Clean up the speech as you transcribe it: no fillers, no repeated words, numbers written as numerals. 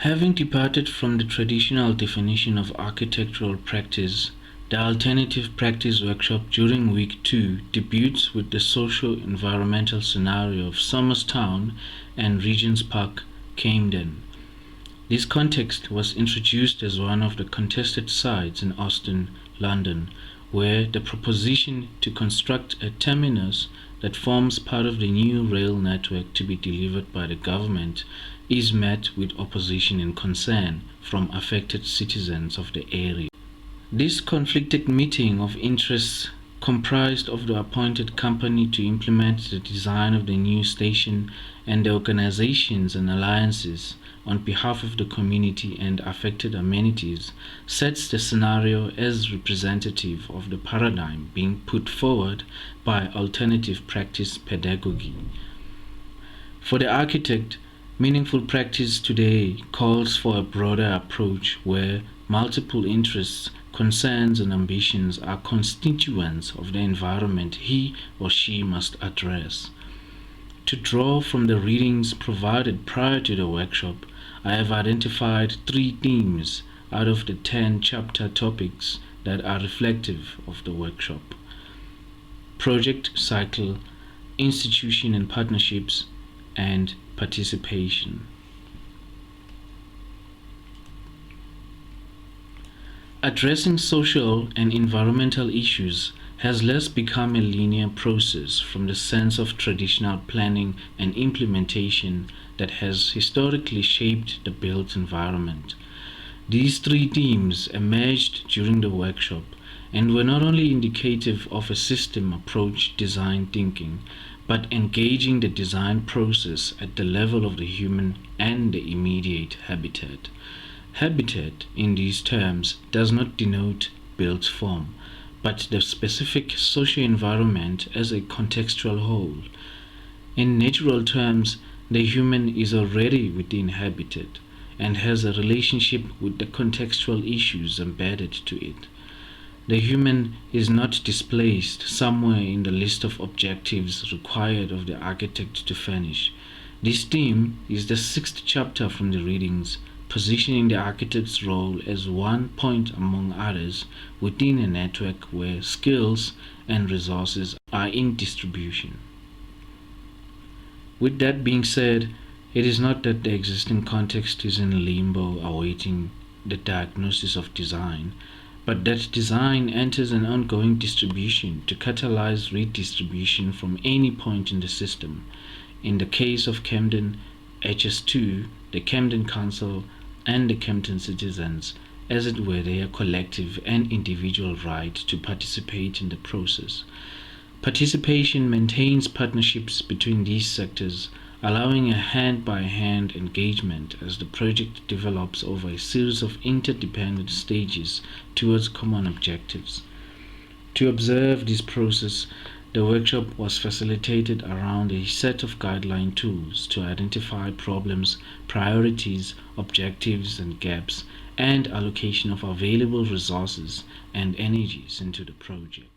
Having departed from the traditional definition of architectural practice, the Alternative Practice Workshop during Week 2 debuts with the socio-environmental scenario of Somers Town and Regent's Park, Camden. This context was introduced as one of the contested sites in Austin, London, where the proposition to construct a terminus that forms part of the new rail network to be delivered by the government is met with opposition and concern from affected citizens of the area. This conflicted meeting of interests comprised of the appointed company to implement the design of the new station and the organizations and alliances on behalf of the community and affected amenities sets the scenario as representative of the paradigm being put forward by alternative practice pedagogy. For the architect, meaningful practice today calls for a broader approach where multiple interests, concerns, and ambitions are constituents of the environment he or she must address. To draw from the readings provided prior to the workshop, I have identified 3 themes out of the 10 chapter topics that are reflective of the workshop: project cycle, institution and partnerships, and participation. Addressing social and environmental issues has less become a linear process from the sense of traditional planning and implementation that has historically shaped the built environment. These 3 themes emerged during the workshop and were not only indicative of a system approach design thinking, but engaging the design process at the level of the human and the immediate habitat. Habitat, in these terms, does not denote built form, but the specific socio-environment as a contextual whole. In natural terms, the human is already within habitat and has a relationship with the contextual issues embedded to it. The human is not displaced somewhere in the list of objectives required of the architect to furnish. This theme is the 6th chapter from the readings, positioning the architect's role as one point among others within a network where skills and resources are in distribution. With that being said, it is not that the existing context is in limbo awaiting the diagnosis of design, but that design enters an ongoing distribution to catalyze redistribution from any point in the system. In the case of Camden, HS2, the Camden Council, and the Camden citizens, as it were their collective and individual right to participate in the process. Participation maintains partnerships between these sectors, allowing a hand-by-hand engagement as the project develops over a series of interdependent stages towards common objectives. To observe this process, the workshop was facilitated around a set of guideline tools to identify problems, priorities, objectives, and gaps, and allocation of available resources and energies into the project.